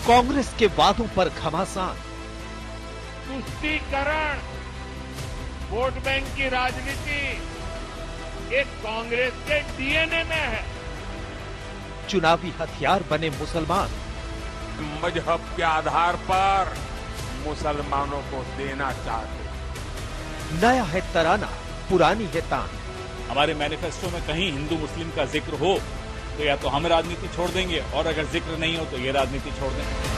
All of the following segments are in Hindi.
कांग्रेस के वादों पर घमासान। तुष्टीकरण, वोट बैंक की राजनीति एक कांग्रेस के डीएनए में है। चुनावी हथियार बने मुसलमान। मजहब के आधार पर मुसलमानों को देना चाहते। नया है तराना, पुरानी है तान। हमारे मैनिफेस्टो में कहीं हिंदू मुस्लिम का जिक्र हो तो या तो हम राजनीति छोड़ देंगे, और अगर जिक्र नहीं हो तो ये राजनीति छोड़ देंगे।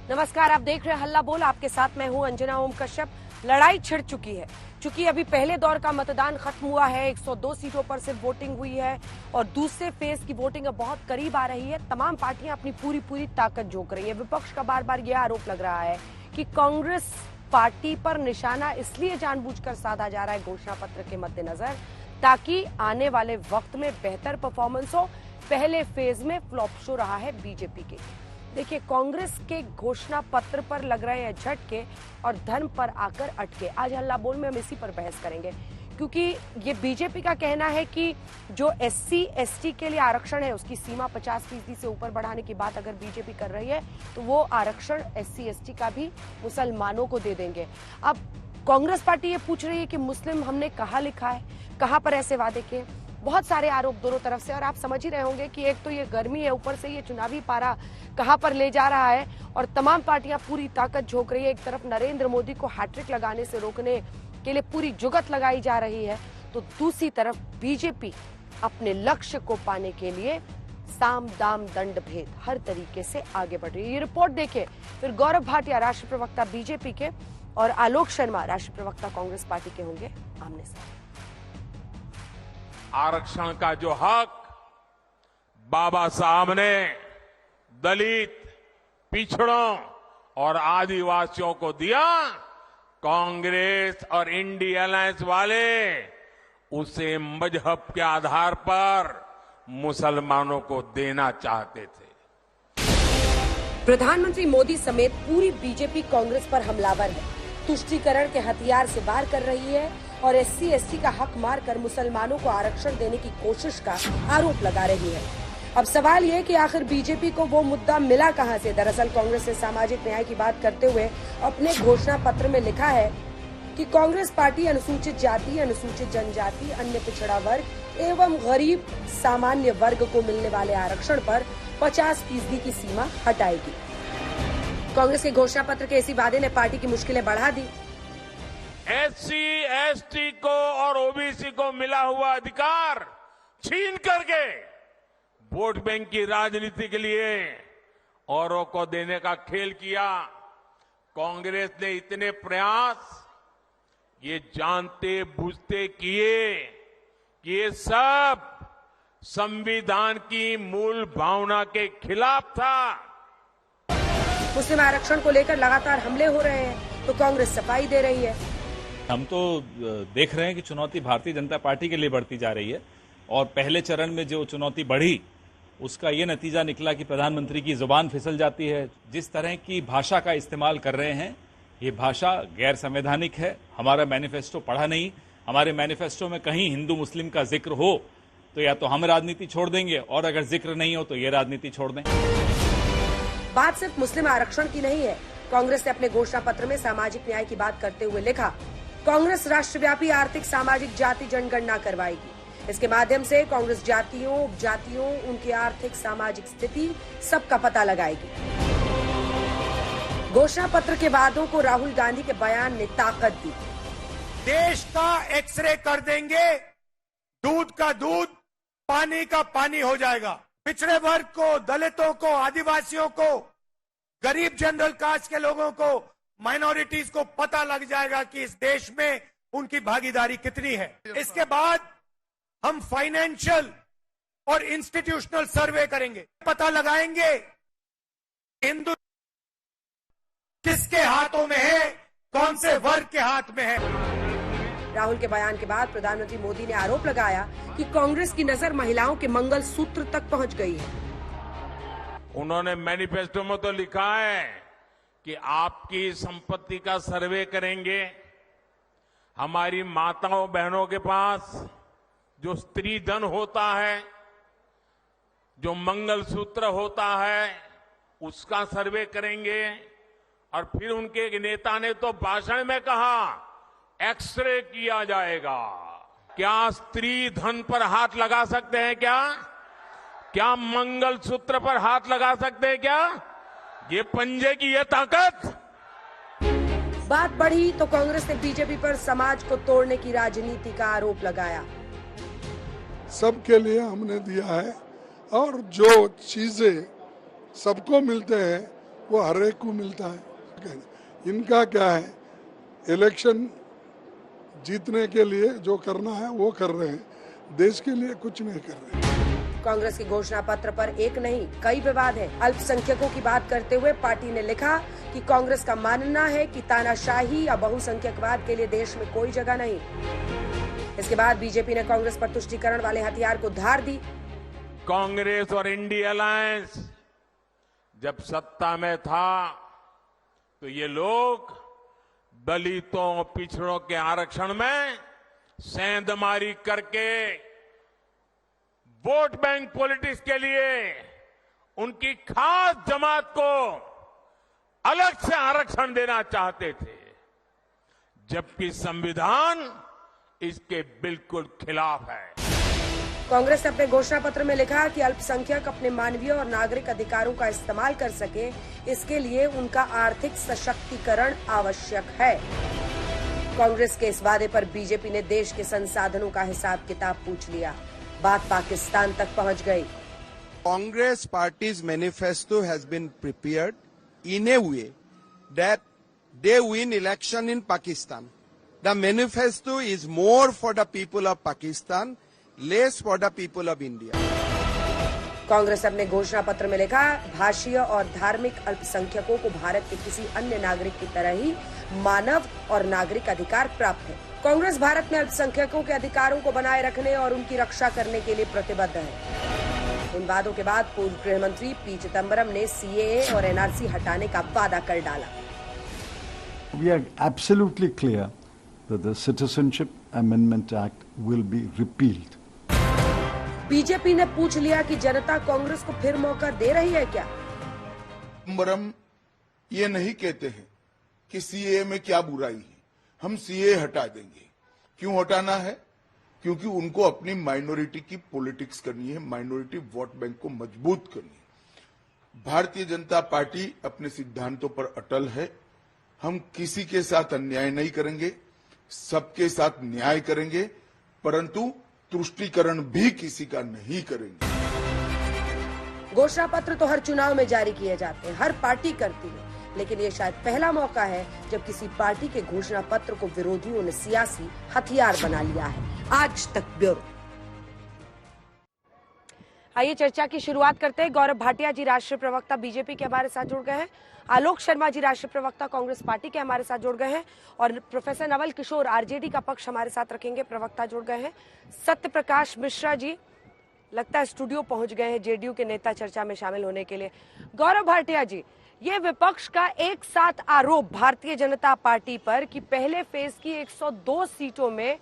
नमस्कार, आप देख रहे हैं हल्ला बोल। आपके साथ मैं हूं अंजना ओम कश्यप। लड़ाई छिड़ चुकी है। चूंकि अभी पहले दौर का मतदान खत्म हुआ है, 102 सीटों पर सिर्फ वोटिंग हुई है और दूसरे फेज की वोटिंग अब बहुत करीब आ रही है। तमाम पार्टियां अपनी पूरी ताकत झोंक रही है। विपक्ष का बार बार यह आरोप लग रहा है कि कांग्रेस पार्टी पर निशाना इसलिए जानबूझकर साधा जा रहा है घोषणा पत्र के मद्देनजर, ताकि आने वाले वक्त में बेहतर परफॉर्मेंस हो। पहले फेज में फ्लॉप शो रहा है बीजेपी के। देखिए, कांग्रेस के घोषणा पत्र पर लग रहे हैं झटके और धर्म पर आकर अटके। आज हल्ला बोल में हम इसी पर बहस करेंगे, क्योंकि ये बीजेपी का कहना है कि जो SC ST के लिए आरक्षण है उसकी सीमा 50% से ऊपर बढ़ाने की बात अगर बीजेपी कर रही है तो वो आरक्षण SC ST का भी मुसलमानों को दे देंगे। अब कांग्रेस पार्टी ये पूछ रही है कि मुस्लिम हमने कहाँ लिखा है, कहाँ पर ऐसे वादे किए। बहुत सारे आरोप दोनों तरफ से, और आप समझ ही रहे होंगे कि एक तो ये गर्मी है, ऊपर से ये चुनावी पारा कहां पर ले जा रहा है और तमाम पार्टियां पूरी ताकत झोंक रही है। एक तरफ नरेंद्र मोदी को हैट्रिक लगाने से रोकने के लिए पूरी जुगत लगाई जा रही है, तो दूसरी तरफ बीजेपी अपने लक्ष्य को पाने के लिए साम दाम दंड भेद हर तरीके से आगे बढ़ रही है। ये रिपोर्ट देखे फिर गौरव भाटिया राष्ट्रीय प्रवक्ता बीजेपी के और आलोक शर्मा राष्ट्रीय प्रवक्ता कांग्रेस पार्टी के होंगे आमने सामने। आरक्षण का जो हक बाबा साहब ने दलित, पिछड़ों और आदिवासियों को दिया, कांग्रेस और इंडिया अलायंस वाले उसे मजहब के आधार पर मुसलमानों को देना चाहते थे। प्रधानमंत्री मोदी समेत पूरी बीजेपी कांग्रेस पर हमलावर है। तुष्टीकरण के हथियार से वार कर रही है और SC ST का हक मारकर मुसलमानों को आरक्षण देने की कोशिश का आरोप लगा रही है। अब सवाल ये कि आखिर बीजेपी को वो मुद्दा मिला कहां से। दरअसल कांग्रेस ने सामाजिक न्याय की बात करते हुए अपने घोषणा पत्र में लिखा है कि कांग्रेस पार्टी अनुसूचित जाति, अनुसूचित जनजाति, अन्य पिछड़ा वर्ग एवं गरीब सामान्य वर्ग को मिलने वाले आरक्षण पर 50% की सीमा हटाएगी। कांग्रेस के घोषणा पत्र के इसी वादे ने पार्टी की मुश्किलें बढ़ा दी। SC ST को और OBC को मिला हुआ अधिकार छीन करके वोट बैंक की राजनीति के लिए औरों को देने का खेल किया। कांग्रेस ने इतने प्रयास ये जानते बूझते किए कि ये सब संविधान की मूल भावना के खिलाफ था। मुस्लिम आरक्षण को लेकर लगातार हमले हो रहे हैं तो कांग्रेस सफाई दे रही है। हम तो देख रहे हैं कि चुनौती भारतीय जनता पार्टी के लिए बढ़ती जा रही है, और पहले चरण में जो चुनौती बढ़ी उसका ये नतीजा निकला कि प्रधानमंत्री की जुबान फिसल जाती है। जिस तरह की भाषा का इस्तेमाल कर रहे हैं, ये भाषा गैर संवैधानिक है। हमारा मैनिफेस्टो पढ़ा नहीं, हमारे मैनिफेस्टो में कहीं हिंदू मुस्लिम का जिक्र हो तो या तो हम राजनीति छोड़ देंगे, और अगर जिक्र नहीं हो तो ये राजनीति छोड़ दें। बात सिर्फ मुस्लिम आरक्षण की नहीं है। कांग्रेस ने अपने घोषणा पत्र में सामाजिक न्याय की बात करते हुए लिखा, कांग्रेस राष्ट्रव्यापी आर्थिक सामाजिक जाति जनगणना करवाएगी। इसके माध्यम से कांग्रेस जातियों, उपजातियों, उनकी आर्थिक सामाजिक स्थिति सबका पता लगाएगी। घोषणा पत्र के वादों को राहुल गांधी के बयान ने ताकत दी। देश का एक्सरे कर देंगे, दूध का दूध, पानी का पानी हो जाएगा। पिछड़े वर्ग को, दलितों को, आदिवासियों को, गरीब जनरल कास्ट के लोगों को, माइनॉरिटीज को पता लग जाएगा कि इस देश में उनकी भागीदारी कितनी है। इसके बाद हम फाइनेंशियल और इंस्टीट्यूशनल सर्वे करेंगे, पता लगाएंगे हिंदू किसके हाथों में है, कौन से वर्ग के हाथ में है। राहुल के बयान के बाद प्रधानमंत्री मोदी ने आरोप लगाया कि कांग्रेस की नजर महिलाओं के मंगल सूत्र तक पहुंच गई है। उन्होंने मैनिफेस्टो में तो लिखा है कि आपकी संपत्ति का सर्वे करेंगे। हमारी माताओं बहनों के पास जो स्त्री धन होता है, जो मंगलसूत्र होता है, उसका सर्वे करेंगे। और फिर उनके एक नेता ने तो भाषण में कहा, एक्सरे किया जाएगा। क्या स्त्री धन पर हाथ लगा सकते हैं क्या मंगलसूत्र पर हाथ लगा सकते हैं क्या? ये पंजे की ये ताकत। बात बढ़ी तो कांग्रेस ने बीजेपी पर समाज को तोड़ने की राजनीति का आरोप लगाया। सबके लिए हमने दिया है और जो चीजें सबको मिलते हैं वो हर एक को मिलता है। इनका क्या है, इलेक्शन जीतने के लिए जो करना है वो कर रहे हैं, देश के लिए कुछ नहीं कर रहे हैं। कांग्रेस की घोषणा पत्र पर एक नहीं कई विवाद है। अल्पसंख्यकों की बात करते हुए पार्टी ने लिखा कि कांग्रेस का मानना है कि तानाशाही या बहुसंख्यकवाद के लिए देश में कोई जगह नहीं। इसके बाद बीजेपी ने कांग्रेस पर तुष्टीकरण वाले हथियार को धार दी। कांग्रेस और इंडिया अलायंस जब सत्ता में था तो ये लोग दलितों पिछड़ों के आरक्षण में सेंधमारी करके वोट बैंक पॉलिटिक्स के लिए उनकी खास जमात को अलग से आरक्षण देना चाहते थे, जबकि संविधान इसके बिल्कुल खिलाफ है। कांग्रेस ने अपने घोषणा पत्र में लिखा कि अल्पसंख्यक अपने मानवीय और नागरिक अधिकारों का इस्तेमाल कर सके, इसके लिए उनका आर्थिक सशक्तिकरण आवश्यक है। कांग्रेस के इस वादे पर बीजेपी ने देश के संसाधनों का हिसाब किताब पूछ लिया। बात पाकिस्तान तक पहुंच गई। Congress party's manifesto has been prepared in a way that they win election in Pakistan. The manifesto is more for the people of Pakistan, less for the people of India. Congress अपने घोषणा पत्र में लिखा, भाषीय और धार्मिक अल्पसंख्यकों को भारत के किसी अन्य नागरिक की तरह ही मानव और नागरिक अधिकार प्राप्त है। कांग्रेस भारत में अल्पसंख्यकों के अधिकारों को बनाए रखने और उनकी रक्षा करने के लिए प्रतिबद्ध है। इन वादों के बाद पूर्व गृह मंत्री पी चिदंबरम ने सीएए और एनआरसी हटाने का वादा कर डाला। We are absolutely clear that the Citizenship Amendment Act will be repealed. BJP ने पूछ लिया कि जनता कांग्रेस को फिर मौका दे रही है क्या? चिदंबरम ये नहीं कहते हैं कि सीए में क्या बुराई है, हम सीए हटा देंगे। क्यों हटाना है? क्योंकि उनको अपनी माइनॉरिटी की पॉलिटिक्स करनी है, माइनॉरिटी वोट बैंक को मजबूत करनी है। भारतीय जनता पार्टी अपने सिद्धांतों पर अटल है। हम किसी के साथ अन्याय नहीं करेंगे, सबके साथ न्याय करेंगे, परंतु तुष्टीकरण भी किसी का नहीं करेंगे। घोषणा पत्र तो हर चुनाव में जारी किए जाते हैं, हर पार्टी करती है, लेकिन ये शायद पहला मौका है जब किसी पार्टी के घोषणा पत्र को विरोधियों ने सियासी हथियार बना लिया है। आज तक ब्यूरो। आइए चर्चा की शुरुआत करते हैं। गौरव भाटिया जी राष्ट्रीय प्रवक्ता बीजेपी के हमारे साथ जुड़ गए हैं, आलोक शर्मा जी राष्ट्रीय प्रवक्ता कांग्रेस पार्टी के हमारे साथ जुड़ गए हैं, और प्रोफेसर नवल किशोर आरजेडी का पक्ष हमारे साथ रखेंगे, प्रवक्ता जुड़ गए हैं। सत्य प्रकाश मिश्रा जी लगता है स्टूडियो पहुंच गए हैं जेडीयू के नेता चर्चा में शामिल होने के लिए। गौरव भाटिया जी, ये विपक्ष का एक साथ आरोप भारतीय जनता पार्टी पर कि पहले फेज की 102 सीटों में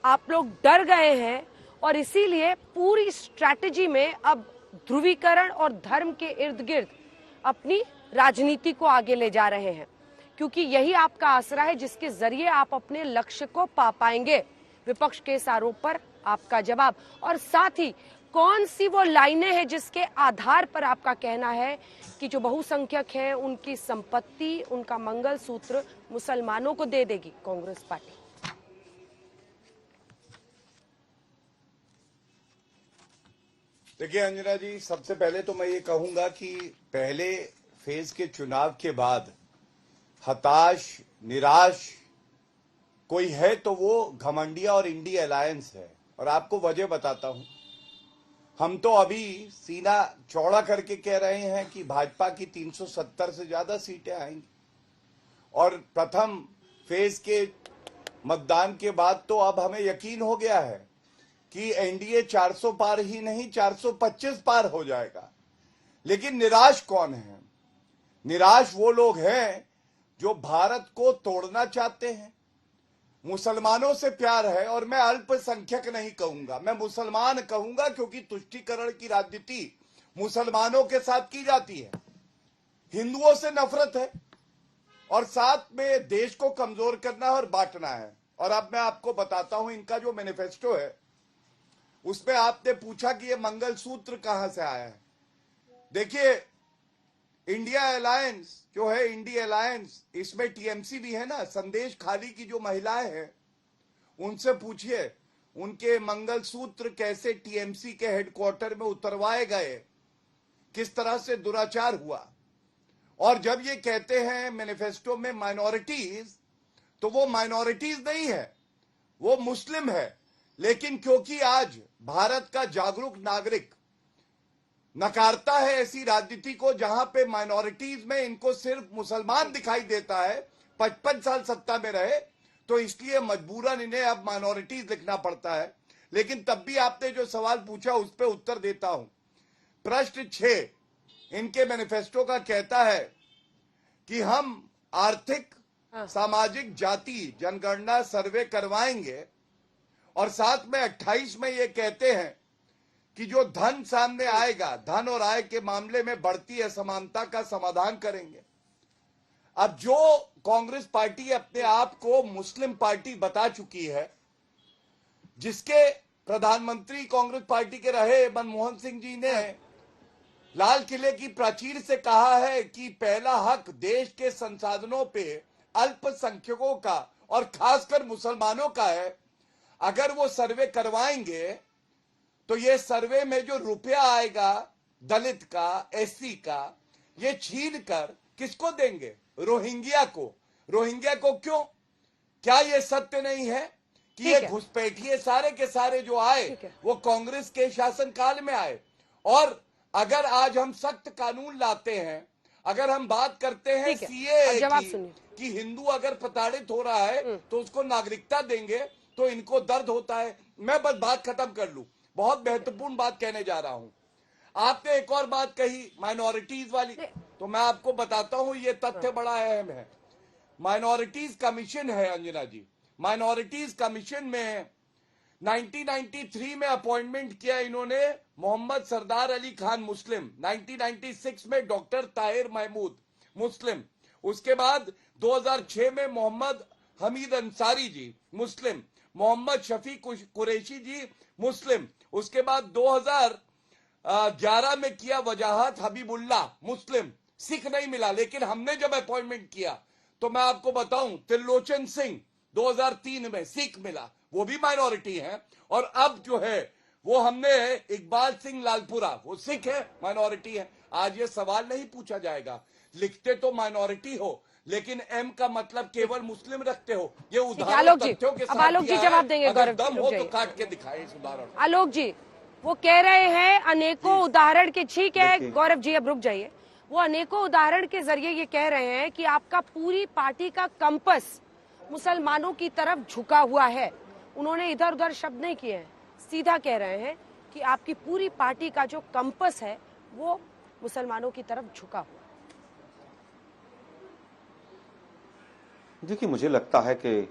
आप लोग डर गए हैं और इसीलिए पूरी स्ट्रैटेजी में अब ध्रुवीकरण और धर्म के इर्द गिर्द अपनी राजनीति को आगे ले जा रहे हैं, क्योंकि यही आपका आसरा है जिसके जरिए आप अपने लक्ष्य को पा पाएंगे। विपक्ष के इस आरोप पर आपका जवाब, और साथ ही कौन सी वो लाइनें हैं जिसके आधार पर आपका कहना है कि जो बहुसंख्यक हैं उनकी संपत्ति, उनका मंगलसूत्र मुसलमानों को दे देगी कांग्रेस पार्टी? देखिए अंजना जी, सबसे पहले तो मैं ये कहूंगा कि पहले फेज के चुनाव के बाद हताश, निराश कोई है तो वो घमंडिया और इंडिया अलायंस है, और आपको वजह बताता हूं। हम तो अभी सीना चौड़ा करके कह रहे हैं कि भाजपा की 370 से ज्यादा सीटें आएंगी, और प्रथम फेज के मतदान के बाद तो अब हमें यकीन हो गया है कि एनडीए 400 पार ही नहीं 425 पार हो जाएगा। लेकिन निराश कौन है? निराश वो लोग हैं जो भारत को तोड़ना चाहते हैं। मुसलमानों से प्यार है, और मैं अल्पसंख्यक नहीं कहूंगा, मैं मुसलमान कहूंगा, क्योंकि तुष्टीकरण की राजनीति मुसलमानों के साथ की जाती है। हिंदुओं से नफरत है और साथ में देश को कमजोर करना और बांटना है। और अब मैं आपको बताता हूं इनका जो मैनिफेस्टो है, उसमें आपने पूछा कि ये मंगलसूत्र कहां से आया है। देखिए, इंडिया अलायंस जो है, इंडिया अलायंस, इसमें टीएमसी भी है ना। संदेश खाली की जो महिलाएं हैं उनसे पूछिए उनके मंगलसूत्र कैसे टीएमसी के हेडक्वार्टर में उतरवाए गए, किस तरह से दुराचार हुआ। और जब ये कहते हैं मैनिफेस्टो में माइनॉरिटीज, तो वो माइनॉरिटीज नहीं है, वो मुस्लिम है। लेकिन क्योंकि आज भारत का जागरूक नागरिक नकारता है ऐसी राजनीति को जहां पे माइनॉरिटीज में इनको सिर्फ मुसलमान दिखाई देता है, 55 साल सत्ता में रहे, तो इसलिए मजबूरन इन्हें अब माइनॉरिटीज लिखना पड़ता है। लेकिन तब भी आपने जो सवाल पूछा उस पर उत्तर देता हूं। प्रश्न 6 इनके मैनिफेस्टो का कहता है कि हम आर्थिक, सामाजिक, जाति जनगणना सर्वे करवाएंगे, और साथ में 28 में ये कहते हैं कि जो धन सामने आएगा, धन और आय के मामले में बढ़ती असमानता का समाधान करेंगे। अब जो कांग्रेस पार्टी अपने आप को मुस्लिम पार्टी बता चुकी है, जिसके प्रधानमंत्री कांग्रेस पार्टी के रहे मनमोहन सिंह जी ने लाल किले की प्राचीर से कहा है कि पहला हक देश के संसाधनों पे अल्पसंख्यकों का और खासकर मुसलमानों का है। अगर वो सर्वे करवाएंगे तो ये सर्वे में जो रुपया आएगा दलित का, एससी का, ये छीन कर किसको देंगे? रोहिंग्या को। रोहिंग्या को क्यों? क्या ये सत्य नहीं है कि ये घुसपैठिए सारे के सारे जो आए वो कांग्रेस के शासनकाल में आए? और अगर आज हम सख्त कानून लाते हैं, अगर हम बात करते हैं सीए कि हिंदू अगर प्रताड़ित हो रहा है तो उसको नागरिकता देंगे, तो इनको दर्द होता है। मैं बस बात खत्म कर लूं, बहुत महत्वपूर्ण बात कहने जा रहा हूं। आपने एक और बात कही माइनॉरिटीज वाली, तो मैं आपको बताता हूं ये तथ्य बड़ा अहम है। माइनॉरिटीज कमीशन है अंजना जी, माइनॉरिटीज कमीशन में 1993 में अपॉइंटमेंट किया इन्होंने मोहम्मद सरदार अली खान मुस्लिम, 1996 में डॉक्टर ताहिर महमूद मुस्लिम, उसके बाद 2006 में मोहम्मद हमीद अंसारी जी मुस्लिम, मोहम्मद शफी कुरैशी जी मुस्लिम, उसके बाद 2011 में किया वजाहत हबीबुल्लाह मुस्लिम। सिख नहीं मिला, लेकिन हमने जब अपॉइंटमेंट किया तो मैं आपको बताऊं त्रिलोचन सिंह 2003 में सिख मिला, वो भी माइनॉरिटी है। और अब जो है वो हमने इकबाल सिंह लालपुरा, वो सिख है, माइनॉरिटी है। आज ये सवाल नहीं पूछा जाएगा, लिखते तो माइनॉरिटी हो लेकिन एम का मतलब केवल मुस्लिम रखते हो। ये उदाहरण तथ्यों के साथ आलोक जी जवाब देंगे, अगर दम हो तो काट के दिखाए इस उदाहरण। आलोक जी वो कह रहे हैं अनेकों उदाहरण के, ठीक है गौरव जी अब रुक जाइए, वो अनेकों उदाहरण के जरिए ये कह रहे हैं कि आपका पूरी पार्टी का कंपस मुसलमानों की तरफ झुका हुआ है। उन्होंने इधर उधर शब्द नहीं किए हैं, सीधा कह रहे हैं कि आपकी पूरी पार्टी का जो कंपस है वो मुसलमानों की तरफ झुका हुआ है। देखिए, मुझे लगता है कि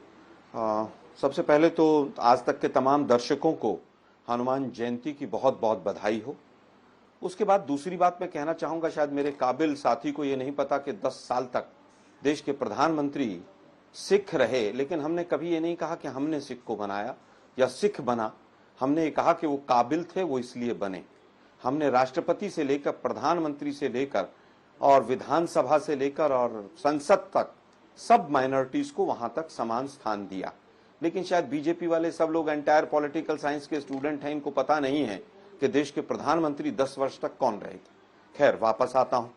सबसे पहले तो आज तक के तमाम दर्शकों को हनुमान जयंती की बहुत बहुत बधाई हो। उसके बाद दूसरी बात मैं कहना चाहूंगा, शायद मेरे काबिल साथी को ये नहीं पता कि 10 साल तक देश के प्रधानमंत्री सिख रहे, लेकिन हमने कभी ये नहीं कहा कि हमने सिख को बनाया या सिख बना। हमने ये कहा कि वो काबिल थे, वो इसलिए बने। हमने राष्ट्रपति से लेकर प्रधानमंत्री से लेकर और विधानसभा से लेकर और संसद तक सब माइनॉरिटीज को वहां तक समान स्थान दिया। लेकिन शायद बीजेपी वाले सब लोग एंटायर पॉलिटिकल साइंस के स्टूडेंट हैं, इनको पता नहीं है कि देश के प्रधानमंत्री 10 वर्ष तक कौन रहे थे। खैर, वापस आता हूं।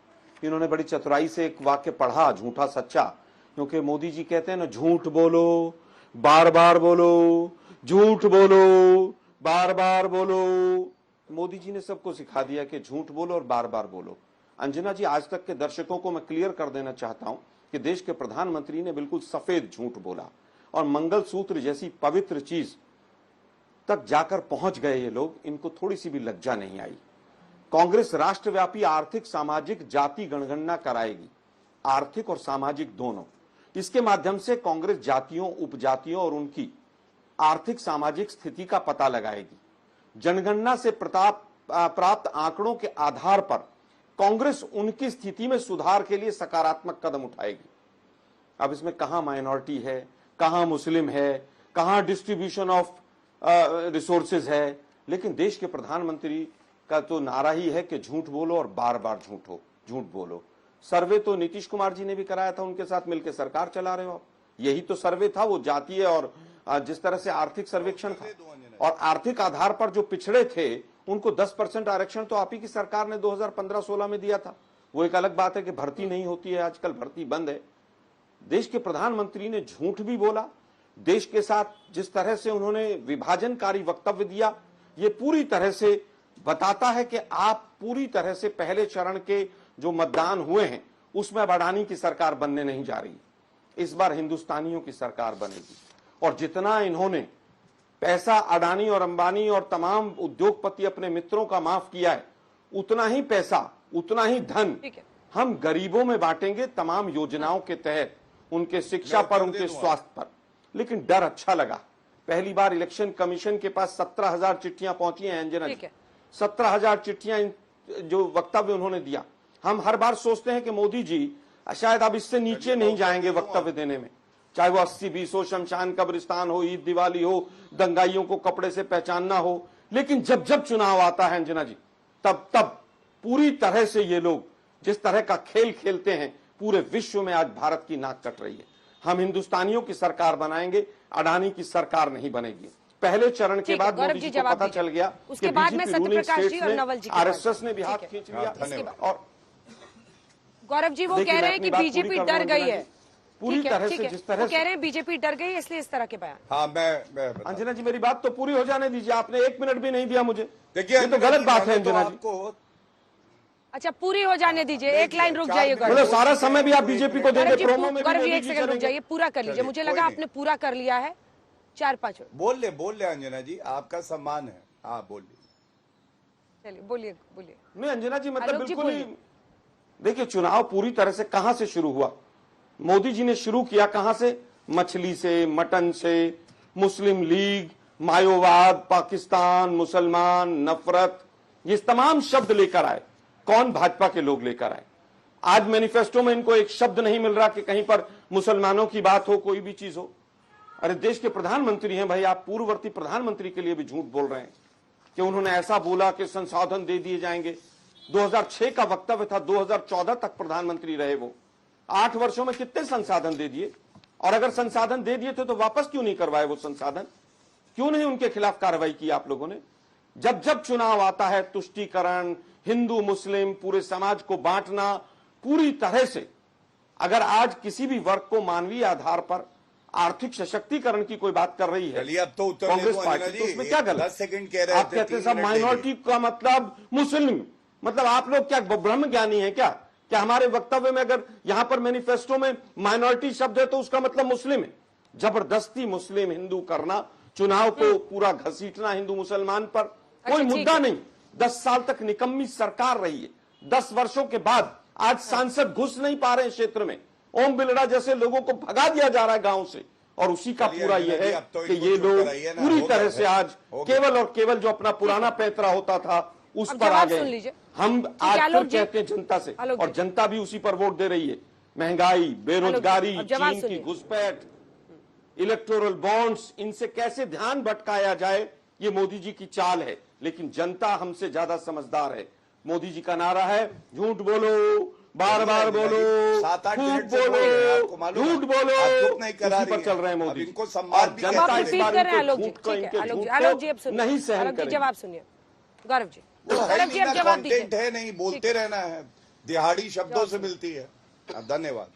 इन्होंने बड़ी चतुराई से एक वाक्य पढ़ा, झूठा सच्चा, क्योंकि मोदी जी कहते हैं ना, झूठ बोलो, बार बार बोलो, झूठ बोलो, बार बार बोलो। मोदी जी ने सबको सिखा दिया कि झूठ बोलो और बार बार बोलो। अंजना जी, आज तक के दर्शकों को मैं क्लियर कर देना चाहता हूं कि देश के प्रधानमंत्री ने बिल्कुल सफेद झूठ बोला, और मंगलसूत्र जैसी पवित्र चीज तक जाकर पहुंच गए ये लोग, इनको थोड़ी सी भी लज्जा नहीं आई। कांग्रेस राष्ट्रव्यापी आर्थिक, सामाजिक, जाति गणगणना कराएगी, आर्थिक और सामाजिक दोनों। इसके माध्यम से कांग्रेस जातियों, उपजातियों और उनकी आर्थिक सामाजिक स्थिति का पता लगाएगी। जनगणना से प्राप्त आंकड़ों के आधार पर कांग्रेस उनकी स्थिति में सुधार के लिए सकारात्मक कदम उठाएगी। अब इसमें कहां माइनॉरिटी है, कहां मुस्लिम है, कहां डिस्ट्रीब्यूशन ऑफ रिसोर्सेज है, लेकिन देश के प्रधानमंत्री का तो नारा ही है कि झूठ बोलो और बार बार झूठ बोलो। सर्वे तो नीतीश कुमार जी ने भी कराया था, उनके साथ मिलकर सरकार चला रहे हो। यही तो सर्वे था, वो जातीय और जिस तरह से आर्थिक सर्वेक्षण था, और आर्थिक आधार पर जो पिछड़े थे उनको 10% आरक्षण तो आप ही की सरकार ने 2015-16 में दिया था। वो एक अलग बात है कि भर्ती नहीं होती है, आजकल भर्ती बंद है। देश के प्रधानमंत्री ने झूठ भी बोला, देश के साथ जिस तरह से उन्होंने विभाजनकारी वक्तव्य दिया, ये पूरी तरह से बताता है कि आप पूरी तरह से पहले चरण के जो मतदान हुए हैं उसमें अब अडानी की सरकार बनने नहीं जा रही। इस बार हिंदुस्तानियों की सरकार बनेगी, और जितना इन्होंने पैसा अडानी और अंबानी और तमाम उद्योगपति अपने मित्रों का माफ किया है, उतना ही पैसा, उतना ही धन हम गरीबों में बांटेंगे तमाम योजनाओं के तहत, उनके शिक्षा पर, उनके स्वास्थ्य पर। लेकिन डर अच्छा लगा, पहली बार इलेक्शन कमीशन के पास 17,000 चिट्ठियां पहुंची हैं अंजना जी, 17,000 चिट्ठियां जो वक्तव्य उन्होंने दिया। हम हर बार सोचते हैं कि मोदी जी शायद अब इससे नीचे नहीं जाएंगे वक्तव्य देने में, चाहे वो 80-20 हो, शमशान कब्रिस्तान हो, ईद दिवाली हो, दंगाइयों को कपड़े से पहचानना हो। लेकिन जब जब चुनाव आता है अंजना जी, तब तब पूरी तरह से ये लोग जिस तरह का खेल खेलते हैं, पूरे विश्व में आज भारत की नाक कट रही है। हम हिंदुस्तानियों की सरकार बनाएंगे, अडानी की सरकार नहीं बनेगी। पहले चरण के बाद मोदी जी को पता चल गया कि बीजेपी रूलिंग स्टेट्स में आरएसएस ने भी हाथ खींच लिया। और गौरव जी वो कह रहे हैं कि बीजेपी डर गई है पूरी तरह से, जिस तरह वो कह रहे हैं बीजेपी डर गई इसलिए इस तरह के बयान। हाँ, मैं अंजना जी मेरी बात तो पूरी हो जाने दीजिए, आपने 1 मिनट भी नहीं दिया मुझे। देखिए ये तो गलत बात है अंजना जी। अच्छा पूरी हो जाने दीजिए, एक लाइन रुक जाइए। मतलब सारा समय भी आप बीजेपी को देंगे प्रोमो में। गौरव जी 1 सेकंड रुक जाइए, पूरा कर लीजिए। मुझे लगा आपने पूरा कर लिया है। 4-5 बोल ले अंजना जी, आपका सम्मान है। हाँ बोलिए, चलिए बोलिए। नहीं अंजना जी, मतलब बिल्कुल ही देखिए, चुनाव पूरी तरह से कहां से शुरू हुआ? मोदी जी ने शुरू किया कहां से? मछली से, मटन से, मुस्लिम लीग, मायोवाद, पाकिस्तान, मुसलमान, नफरत, ये तमाम शब्द लेकर आए। कौन? भाजपा के लोग लेकर आए। आज मैनिफेस्टो में इनको एक शब्द नहीं मिल रहा कि कहीं पर मुसलमानों की बात हो, कोई भी चीज हो। अरे देश के प्रधानमंत्री हैं भाई, आप पूर्ववर्ती प्रधानमंत्री के लिए भी झूठ बोल रहे हैं कि उन्होंने ऐसा बोला कि संसाधन दे दिए जाएंगे। 2006 का वक्तव्य था, 2014 तक प्रधानमंत्री रहे वो। 8 वर्षों में कितने संसाधन दे दिए? और अगर संसाधन दे दिए थे तो वापस क्यों नहीं करवाए वो संसाधन? क्यों नहीं उनके खिलाफ कार्रवाई की आप लोगों ने? जब जब चुनाव आता है, तुष्टीकरण, हिंदू मुस्लिम, पूरे समाज को बांटना, पूरी तरह से अगर आज किसी भी वर्ग को मानवीय आधार पर आर्थिक सशक्तिकरण की कोई बात कर रही है अब तो कांग्रेस पार्टी, तो उसमें क्या गलत? 10 सेकंड कह रहे आप कहते हैं सब माइनॉरिटी का मतलब मुस्लिम, मतलब आप लोग क्या ब्रह्म ज्ञानी है क्या? क्या हमारे वक्तव्य में अगर यहां पर मैनिफेस्टो में माइनॉरिटी शब्द है तो उसका मतलब मुस्लिम है? जबरदस्ती मुस्लिम हिंदू करना, चुनाव को पूरा घसीटना हिंदू मुसलमान पर, कोई मुद्दा नहीं। 10 साल तक निकम्मी सरकार रही है। 10 वर्षों के बाद आज सांसद घुस नहीं पा रहे हैं क्षेत्र में। ओम बिरला जैसे लोगों को भगा दिया जा रहा है गांव से, और उसी का पूरा यह है कि ये लोग पूरी तरह से आज केवल और केवल जो अपना पुराना पैतरा होता था उस पर आ गए। हम आज फिर कहते हैं जनता से, और जनता भी उसी पर वोट दे रही है। महंगाई, बेरोजगारी, चीन की घुसपैठ, इलेक्टोरल बॉन्ड्स, इनसे कैसे ध्यान भटकाया जाए, ये मोदी जी की चाल है। लेकिन जनता हमसे ज्यादा समझदार है। मोदी जी का नारा है झूठ बोलो, बार बार बोलो, 7-8 झूठ मिनट से बोलो, झूठ बोलो, आप नहीं करा उसी पर चल रहे हैं मोदी। इनको सम्मान और जनता इस बार इनको झूठ को, इनके झूठ को नहीं सहन करेगी। जवाब सुनिए गौरव जी। गौरव जी अब जवाब दीजिए। है नहीं, बोलते रहना है, दिहाड़ी शब्दों से मिलती है। धन्यवाद।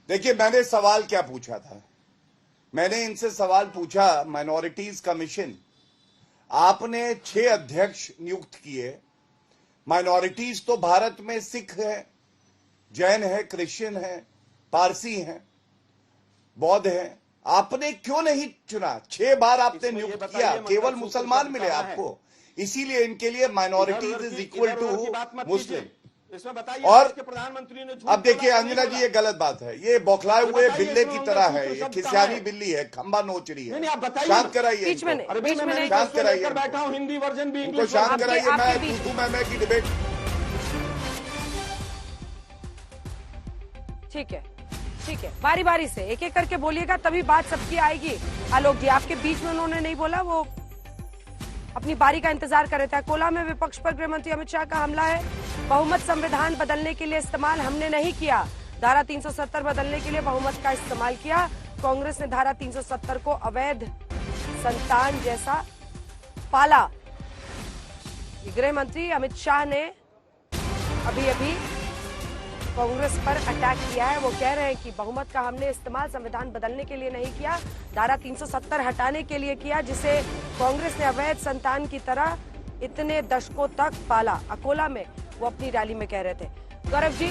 देखिए मैंने सवाल क्या पूछा था, मैंने इनसे सवाल पूछा, माइनॉरिटीज कमीशन, आपने 6 अध्यक्ष नियुक्त किए। माइनॉरिटीज तो भारत में सिख है, जैन है, क्रिश्चियन है, पारसी हैं, बौद्ध हैं, आपने क्यों नहीं चुना? 6 बार आपने नियुक्त किया, केवल मुसलमान मिले आपको, इसीलिए इनके लिए माइनॉरिटीज इज इक्वल टू मुस्लिम। इसमें बताइए और के प्रधानमंत्री ने अब देखिए अंजना जी, ये गलत बात है, ये बौखलाए हुए बिल्ले की तरह है, ये खिसियानी बिल्ली है, खंबा नोच रही है। नहीं, आप बताइए, शांत कराइए बीच में इनको। नहीं, बीच में नहीं। शांत कराइए, बैठा हूँ, हिंदी वर्जन भी, इनको इंग्लिश शांत कराइए। आपके मैं बीच- मैं की डिबेट। ठीक है, ठीक है, बारी बारी से एक एक करके बोलिएगा, तभी बात सबकी आएगी। आलोक जी, आपके बीच में उन्होंने नहीं बोला, वो अपनी बारी का इंतजार कर रहे थे। अकोला में विपक्ष पर गृह मंत्री अमित शाह का हमला है। बहुमत संविधान बदलने के लिए इस्तेमाल हमने नहीं किया, धारा 370 बदलने के लिए बहुमत का इस्तेमाल किया। कांग्रेस ने धारा 370 को अवैध संतान जैसा पाला। गृह मंत्री अमित शाह ने अभी अभी कांग्रेस पर अटैक किया है। वो कह रहे हैं कि बहुमत का हमने इस्तेमाल संविधान बदलने के लिए नहीं किया, धारा 370 हटाने के लिए किया, जिसे कांग्रेस ने अवैध संतान की तरह इतने दशकों तक पाला। अकोला में वो अपनी रैली में कह रहे थे। गौरव जी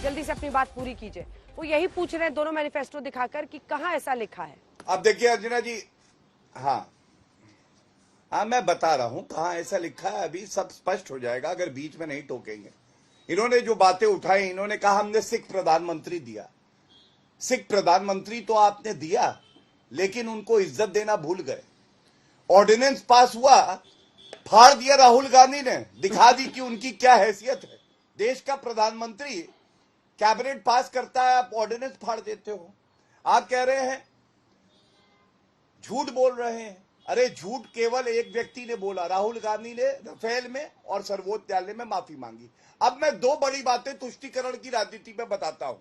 जल्दी से अपनी बात पूरी कीजिए। वो यही पूछ रहे हैं दोनों मैनिफेस्टो दिखाकर कि कहाँ ऐसा लिखा है। अब देखिए अंजना जी, हाँ, मैं बता रहा हूं कहाँ ऐसा लिखा है, अभी सब स्पष्ट हो जाएगा अगर बीच में नहीं टोकेंगे। इन्होंने जो बातें उठाई, इन्होंने कहा हमने सिख प्रधानमंत्री दिया। सिख प्रधानमंत्री तो आपने दिया, लेकिन उनको इज्जत देना भूल गए। ऑर्डिनेंस पास हुआ, फाड़ दिया राहुल गांधी ने, दिखा दी कि उनकी क्या हैसियत है। देश का प्रधानमंत्री कैबिनेट पास करता है, आप ऑर्डिनेंस फाड़ देते हो। आप कह रहे हैं झूठ बोल रहे हैं। अरे झूठ केवल एक व्यक्ति ने बोला, राहुल गांधी ने रफेल में और सर्वोच्च न्यायालय में माफी मांगी। अब मैं दो बड़ी बातें तुष्टीकरण की राजनीति में बताता हूं।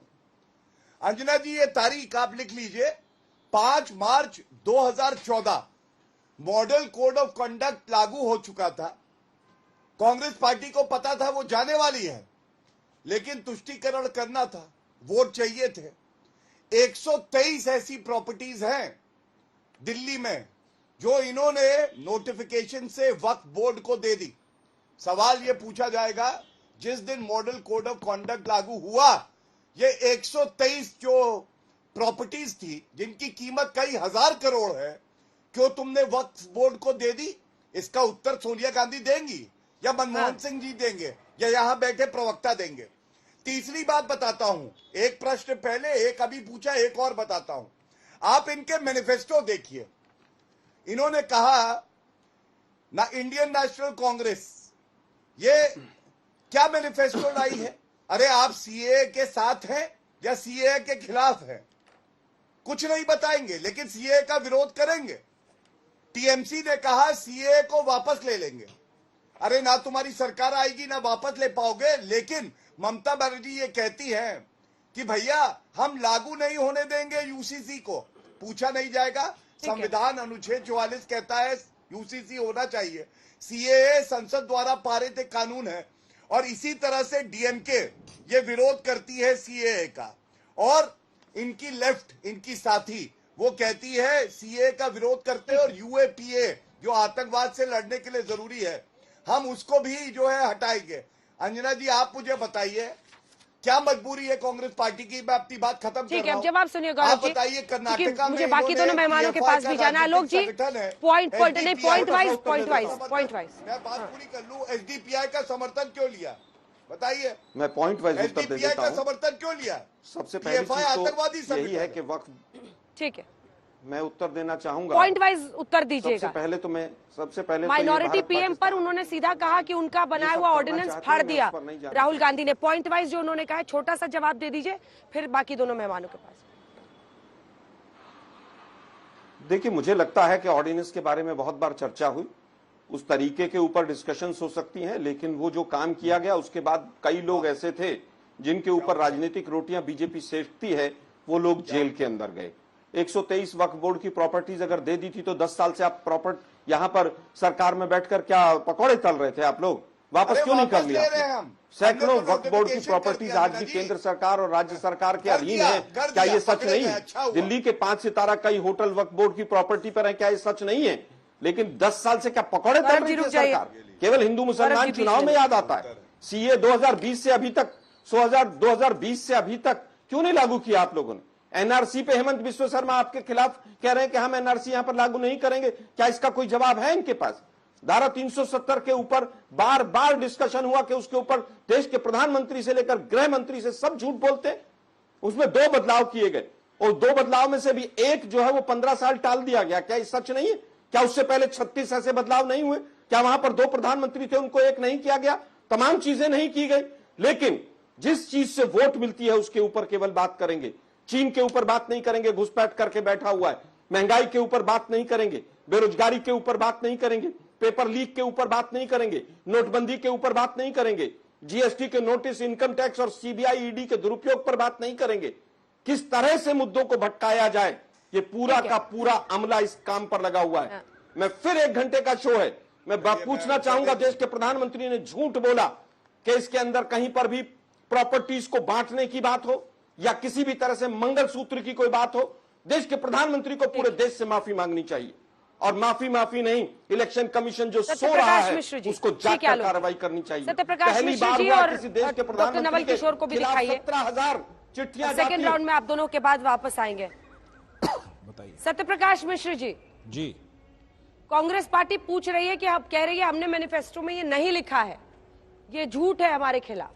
अंजना जी, ये तारीख आप लिख लीजिए, 5 मार्च 2014 मॉडल कोड ऑफ कंडक्ट लागू हो चुका था। कांग्रेस पार्टी को पता था वो जाने वाली है, लेकिन तुष्टीकरण करना था, वोट चाहिए थे। 123 ऐसी प्रॉपर्टीज हैं दिल्ली में जो इन्होंने नोटिफिकेशन से वक्फ बोर्ड को दे दी। सवाल ये पूछा जाएगा, जिस दिन मॉडल कोड ऑफ कंडक्ट लागू हुआ, ये 123 जो प्रॉपर्टीज थी जिनकी कीमत कई हजार करोड़ है, क्यों तुमने वक्फ बोर्ड को दे दी? इसका उत्तर सोनिया गांधी देंगी या मनमोहन सिंह जी देंगे या यहां बैठे प्रवक्ता देंगे। तीसरी बात बताता हूं, एक प्रश्न पहले, एक अभी पूछा, एक और बताता हूं। आप इनके मैनिफेस्टो देखिए। इन्होंने कहा ना इंडियन नेशनल कांग्रेस, ये क्या मैनिफेस्टो लाई है? अरे आप सीएए के साथ हैं या सीएए के खिलाफ हैं? कुछ नहीं बताएंगे, लेकिन सीएए का विरोध करेंगे। टीएमसी ने कहा सीएए को वापस ले लेंगे। अरे ना तुम्हारी सरकार आएगी ना वापस ले पाओगे। लेकिन ममता बनर्जी ये कहती हैं कि भैया हम लागू नहीं होने देंगे यूसीसी को। पूछा नहीं जाएगा। संविधान अनुच्छेद 44 कहता है यूसीसी होना चाहिए। सीएए संसद द्वारा पारित एक कानून है, और इसी तरह से डीएमके ये विरोध करती है सीएए का। और इनकी लेफ्ट, इनकी साथी, वो कहती है सीएए का विरोध करते हैं, और यूएपीए जो आतंकवाद से लड़ने के लिए जरूरी है, हम उसको भी जो है हटाएंगे। अंजना जी, आप मुझे बताइए क्या मजबूरी है कांग्रेस पार्टी की? मैं अपनी बात खत्म कर रहा हूं। जवाब सुनिए गौरव जी। आप बताइए, कर्नाटका में मुझे बाकी दोनों मेहमानों के पास भी जाना है। आलोक जी, पॉइंट वाइज मैं बात पूरी कर लूं। एसडीपीआई का समर्थन क्यों लिया बताइए? मैं पॉइंट वाइज उत्तर दे एसडीपीआई देता का हूं। समर्थन क्यों लिया? सबसे पहले आतंकवादी चीज तो यही है कि वक्त, ठीक है, मैं उत्तर देना चाहूंगा। पॉइंट वाइज उत्तर दीजिएगा। सबसे पहले माइनॉरिटी पीएम पर उन्होंने सीधा कहा कि उनका बनाया हुआ ऑर्डिनेंस फाड़ दिया राहुल गांधी ने। पॉइंट वाइज जो उन्होंने कहा, छोटा सा जवाब दे दीजिए, फिर बाकी दोनों मेहमानों के पास। देखिए, मुझे लगता है कि ऑर्डिनेंस के बारे में बहुत बार चर्चा हुई, उस तरीके के ऊपर डिस्कशंस हो सकती हैं, लेकिन वो जो काम किया गया उसके बाद कई लोग ऐसे थे जिनके ऊपर राजनीतिक रोटियां बीजेपी सेकती है, वो लोग जेल के अंदर गए। 123 वक्फ बोर्ड की प्रॉपर्टीज अगर दे दी थी तो 10 साल से आप यहां पर सरकार में बैठकर क्या पकौड़े तल रहे थे? आप लोग वापस क्यों नहीं कर लिया? सैकड़ों वक्फ बोर्ड की प्रॉपर्टीज आज भी केंद्र सरकार और राज्य सरकार के अधीन है। क्या ये सच नहीं है? दिल्ली के 5 सितारा कई होटल वक्फ बोर्ड की प्रॉपर्टी पर है, क्या ये सच नहीं है? लेकिन 10 साल से क्या पकौड़े तल रही थी सरकार? केवल हिंदू मुसलमान चुनाव में याद आता है। सीए 2020 से अभी तक 2020 से अभी तक क्यों नहीं लागू किया आप लोगों ने? एनआरसी पे हेमंत बिस्व शर्मा आपके खिलाफ कह रहे हैं कि हम एनआरसी यहां पर लागू नहीं करेंगे। क्या इसका कोई जवाब है इनके पास? धारा 370 के ऊपर बार बार डिस्कशन हुआ कि उसके ऊपर देश के प्रधानमंत्री से लेकर गृह मंत्री से सब झूठ बोलते हैं। उसमें 2 बदलाव किए गए और 2 बदलाव में से भी एक जो है वो 15 साल टाल दिया गया। क्या ये सच नहीं है? क्या उससे पहले 36 ऐसे बदलाव नहीं हुए? क्या वहां पर 2 प्रधानमंत्री थे, उनको एक नहीं किया गया? तमाम चीजें नहीं की गई। लेकिन जिस चीज से वोट मिलती है उसके ऊपर केवल बात करेंगे। चीन के ऊपर बात नहीं करेंगे, घुसपैठ करके बैठा हुआ है। महंगाई के ऊपर बात नहीं करेंगे, बेरोजगारी के ऊपर बात नहीं करेंगे, पेपर लीक के ऊपर बात नहीं करेंगे, नोटबंदी के ऊपर बात नहीं करेंगे, जीएसटी के नोटिस, इनकम टैक्स और सीबीआई ईडी के दुरुपयोग पर बात नहीं करेंगे। किस तरह से मुद्दों को भटकाया जाए, ये पूरा का पूरा अमला इस काम पर लगा हुआ है। मैं फिर 1 घंटे का शो है, मैं पूछना चाहूंगा, देश के प्रधानमंत्री ने झूठ बोला कि इसके अंदर कहीं पर भी प्रॉपर्टीज को बांटने की बात हो या किसी भी तरह से मंगलसूत्र की कोई बात हो। देश के प्रधानमंत्री को पूरे देश से माफी मांगनी चाहिए और माफी नहीं, इलेक्शन कमिशन जो सो रहा है उसको जाकर कार्रवाई करनी चाहिए। पहली बार हुआ किसी देश के प्रधानमंत्री के किशोर को भी दिखाइए। 17,000 चिट्ठियां जाती हैं। सेकंड राउंड में आप दोनों के बाद वापस आएंगे। बताइए सत्यप्रकाश मिश्र जी, कांग्रेस पार्टी पूछ रही है कि आप कह रही है हमने मैनिफेस्टो में ये नहीं लिखा है, ये झूठ है हमारे खिलाफ।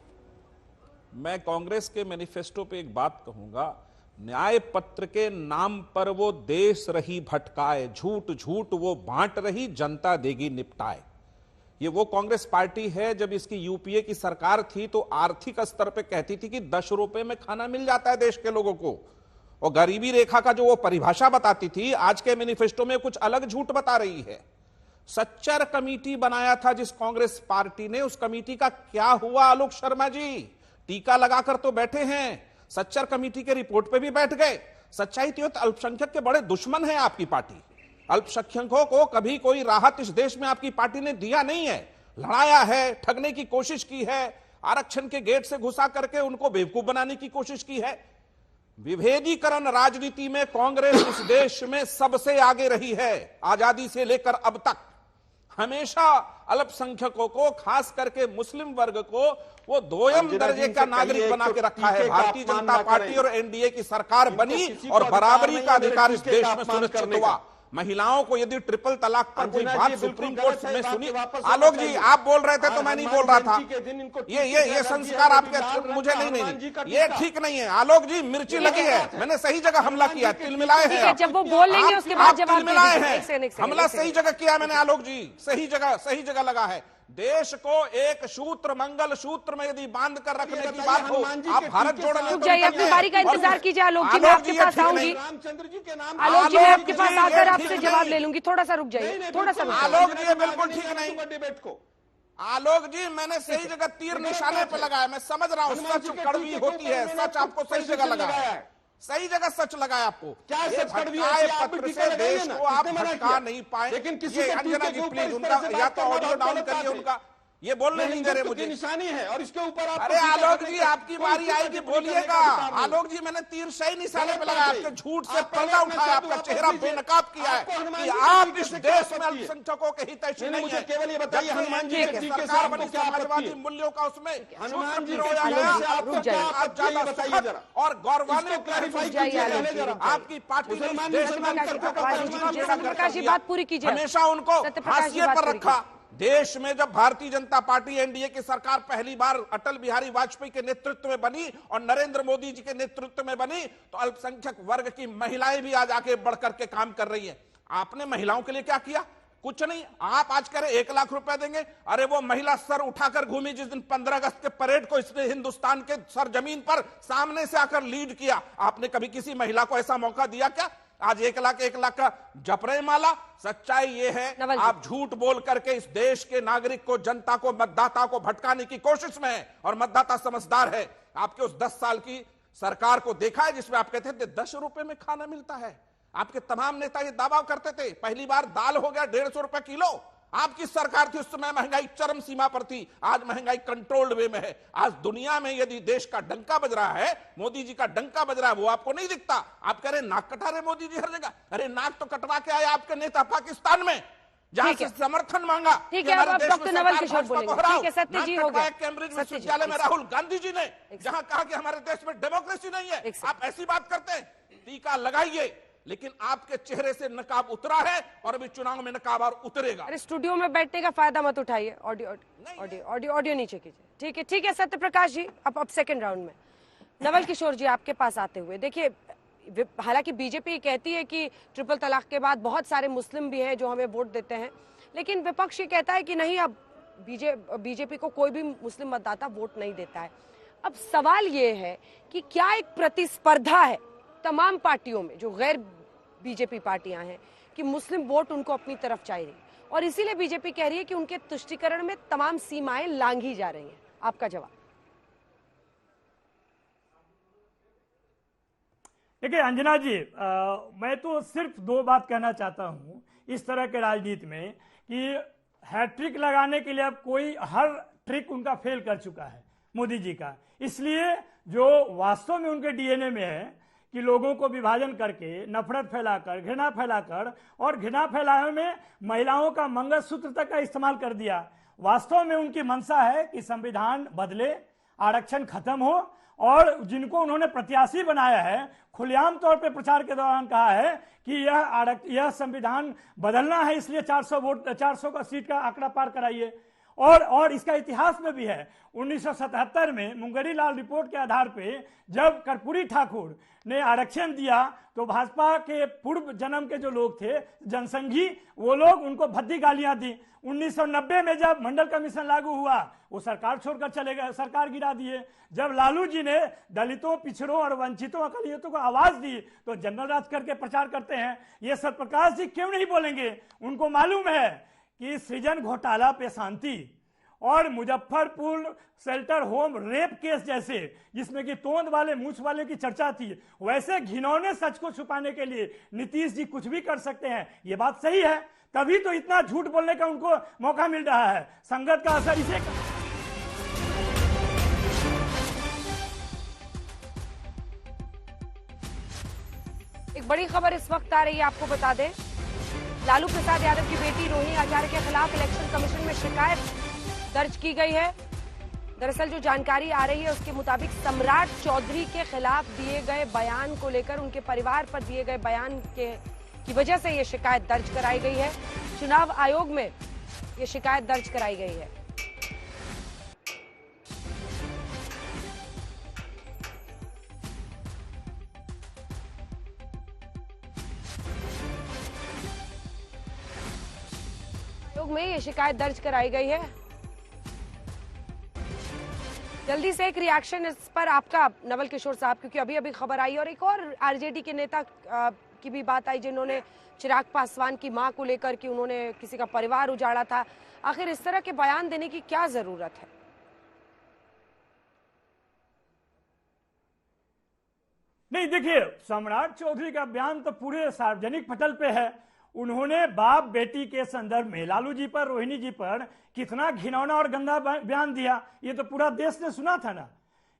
मैं कांग्रेस के मैनिफेस्टो पे एक बात कहूंगा, न्याय पत्र के नाम पर वो देश रही भटकाए, झूठ झूठ वो बांट रही, जनता देगी निपटाए। ये वो कांग्रेस पार्टी है, जब इसकी यूपीए की सरकार थी तो आर्थिक स्तर पे कहती थी कि 10 रुपए में खाना मिल जाता है देश के लोगों को, और गरीबी रेखा का जो वो परिभाषा बताती थी, आज के मैनिफेस्टो में कुछ अलग झूठ बता रही है। सच्चर कमेटी बनाया था जिस कांग्रेस पार्टी ने, उस कमेटी का क्या हुआ? आलोक शर्मा जी टीका लगाकर तो बैठे हैं, सच्चर कमेटी के रिपोर्ट पे भी बैठ गए। सच्चाई तो अल्पसंख्यक के बड़े दुश्मन है आपकी पार्टी। अल्पसंख्यकों को कभी कोई राहत इस देश में आपकी पार्टी ने दिया नहीं है, लड़ाया है, ठगने की कोशिश की है, आरक्षण के गेट से घुसा करके उनको बेवकूफ बनाने की कोशिश की है। विभेदीकरण राजनीति में कांग्रेस इस देश में सबसे आगे रही है, आजादी से लेकर अब तक। हमेशा अल्पसंख्यकों को, खास करके मुस्लिम वर्ग को, वो दोयम दर्जे का नागरिक बना के रखा है। भारतीय जनता पार्टी और एनडीए की सरकार बनी और बराबरी का अधिकार इस देश में सुनिश्चित हुआ। महिलाओं को यदि ट्रिपल तलाक पर कोई बात सुप्रीम कोर्ट में सुनी, आलोक जी आप बोल रहे थे तो मैं नहीं बोल रहा था। ये संस्कार आपके, मुझे नहीं, ये ठीक नहीं है। आलोक जी मिर्ची लगी है, मैंने सही जगह हमला किया, तिलमिलाए हैं। जब वो बोल लेंगे उसके बाद जवाब तिलमिलाए हैं, हमला सही जगह किया मैंने आलोक जी, सही जगह लगा है। देश को एक सूत्र, मंगल सूत्र में यदि बांध कर रखने की बात हो, आप भारत जोड़ो रुक जाइए, अपनी बारी का इंतजार कीजिए। आलोक जी मैं आपके पास आऊंगी, आलोक जी मैं आपके पास आकर आपसे जवाब ले लूंगी। थोड़ा सा रुक जाइए, थोड़ा सा। आलोक जी बिल्कुल ठीक नहीं डिबेट को। आलोक जी मैंने सही जगह तीर निशाने पे लगाया, मैं समझ रहा हूँ सच कड़वी होती है, सच आपको सही जगह लगाया है, सही जगह सच लगाया आपको। क्या सच कड़वी है? पत्र से देश को आप भटका नहीं पाए। लेकिन किसी अंजना जी प्लीज उनका या तो ऑडियो डाउन करिए उनका, ये बोलने नहीं दे रहे मुझे। निशानी है और इसके ऊपर अरे आलोक जी आपकी बारी आएगी, बोलिएगा। आलोक जी मैंने तीर सही निशाने पे लगाया, आपके झूठ से पर्दा उठाया, आपका चेहरा बेनकाब किया है कि आप इस देश में अल्पसंख्यकों के हितैषी नहीं है। केवल ये बताइए हनुमान जी की सरकार बनी, समाजवादी मूल्यों का उसमें हनुमान जी और गौरवान्वित आपकी पार्टी ने बात पूरी कीजिए, हमेशा उनको हाशिए पर रखा। देश में जब भारतीय जनता पार्टी एनडीए की सरकार पहली बार अटल बिहारी वाजपेयी के नेतृत्व में बनी और नरेंद्र मोदी जी के नेतृत्व में बनी, तो अल्पसंख्यक वर्ग की महिलाएं भी आज आके बढ़ करके काम कर रही हैं। आपने महिलाओं के लिए क्या किया? कुछ नहीं। आप आज कह रहे 1 लाख रुपए देंगे, अरे वो महिला सर उठाकर घूमी जिस दिन 15 अगस्त के परेड को इसने हिंदुस्तान के सरजमीन पर सामने से आकर लीड किया। आपने कभी किसी महिला को ऐसा मौका दिया क्या? आज 1 लाख का जप रहे माला। सच्चाई ये है आप झूठ बोल करके इस देश के नागरिक को, जनता को, मतदाता को भटकाने की कोशिश में है, और मतदाता समझदार है। आपके उस 10 साल की सरकार को देखा है जिसमें आप कहते थे 10 रुपए में खाना मिलता है। आपके तमाम नेता ये दावा करते थे, पहली बार दाल हो गया 150 रुपए किलो। आपकी सरकार थी उस समय, महंगाई चरम सीमा पर थी, आज महंगाई कंट्रोल्ड वे में है। आज दुनिया में यदि देश का डंका बज रहा है, मोदी जी का डंका बज रहा है, वो आपको नहीं दिखता। आप कह रहे नाक कटा रहे मोदी जी हर जगह, अरे नाक तो कटवा के आए आपके नेता पाकिस्तान में, जहां से समर्थन मांगा। ठीक है, अब डॉक्टर नवल किशोर बोलेंगे। ठीक है, सत्य जी हो गया। कैम्ब्रिज विश्वविद्यालय में राहुल गांधी जी ने जहां कहा कि हमारे देश में डेमोक्रेसी नहीं है, आप ऐसी बात करते हैं। टीका लगाइए, लेकिन आपके चेहरे से नकाब उतरा है और अभी चुनाव में नकाब और उतरेगा। अरे स्टूडियो में बैठने का फायदा मत उठाइए, ऑडियो नीचे कीजिए। ठीक है सत्य प्रकाश जी, अब सेकंड राउंड में नवल किशोर जी आपके पास आते हुए, देखिए हालांकि बीजेपी कहती है कि ट्रिपल तलाक के बाद बहुत सारे मुस्लिम भी हैं जो हमें वोट देते हैं, लेकिन विपक्ष ये कहता है कि नहीं, अब बीजेपी को कोई भी मुस्लिम मतदाता वोट नहीं देता है। अब सवाल ये है कि क्या एक प्रतिस्पर्धा है तमाम पार्टियों में जो गैर बीजेपी पार्टियां हैं कि मुस्लिम वोट उनको अपनी तरफ चाहिए, और इसीलिए बीजेपी कह रही है कि उनके तुष्टीकरण में तमाम सीमाएं लांघी जा रही हैं। आपका जवाब? देखिए अंजना जी, मैं तो सिर्फ दो बात कहना चाहता हूं इस तरह के राजनीति में कि हैट्रिक लगाने के लिए अब कोई हर ट्रिक उनका फेल कर चुका है मोदी जी का। इसलिए जो वास्तव में उनके डीएनए में है कि लोगों को विभाजन करके, नफरत फैलाकर, घृणा फैलाकर, और घृणा फैलाने में महिलाओं का मंगलसूत्र तक का इस्तेमाल कर दिया। वास्तव में उनकी मंशा है कि संविधान बदले, आरक्षण खत्म हो, और जिनको उन्होंने प्रत्याशी बनाया है खुलेआम तौर पे प्रचार के दौरान कहा है कि यह संविधान बदलना है, इसलिए 400 का सीट का आंकड़ा पार कराइए। और इसका इतिहास में भी है, 1977 में मुंगरी लाल रिपोर्ट के आधार पे जब कर्पूरी ठाकुर ने आरक्षण दिया तो भाजपा के पूर्व जन्म के जो लोग थे जनसंघी, वो लोग उनको भद्दी गालियां दी। 1990 में जब मंडल कमीशन लागू हुआ वो सरकार छोड़कर चले गए, सरकार गिरा दिए। जब लालू जी ने दलितों, पिछड़ों और वंचितों, अकलियतों को आवाज दी तो जनरल राज करके प्रचार करते हैं। ये सत्यप्रकाश जी क्यों नहीं बोलेंगे? उनको मालूम है कि सृजन घोटाला पे शांति और Muzaffarpur shelter home rape case जैसे, जिसमें कि तोंद वाले मूछ वाले की चर्चा थी, वैसे घिनौने सच को छुपाने के लिए नीतीश जी कुछ भी कर सकते हैं। ये बात सही है, तभी तो इतना झूठ बोलने का उनको मौका मिल रहा है। संगत का असर इसे एक बड़ी खबर इस वक्त आ रही है, आपको बता दें, लालू प्रसाद यादव की बेटी रोहिणी आचार्य के खिलाफ इलेक्शन कमीशन में शिकायत दर्ज की गई है। दरअसल जो जानकारी आ रही है उसके मुताबिक सम्राट चौधरी के खिलाफ दिए गए बयान को लेकर, उनके परिवार पर दिए गए बयान की वजह से ये शिकायत दर्ज कराई गई है। चुनाव आयोग में ये शिकायत दर्ज कराई गई है। आयोग में ये शिकायत दर्ज कराई गई है। जल्दी से एक रिएक्शन इस पर आपका नवल किशोर साहब, क्योंकि अभी अभी खबर आई और एक और आरजेडी के नेता की भी बात आई जिन्होंने चिराग पासवान की मां को लेकर कि उन्होंने किसी का परिवार उजाड़ा था। आखिर इस तरह के बयान देने की क्या जरूरत है? नहीं, देखिए सम्राट चौधरी का बयान तो पूरे सार्वजनिक पटल पे है। उन्होंने बाप बेटी के संदर्भ में लालू जी पर, रोहिणी जी पर कितना घिनौना और गंदा बयान दिया, ये तो पूरा देश ने सुना था ना।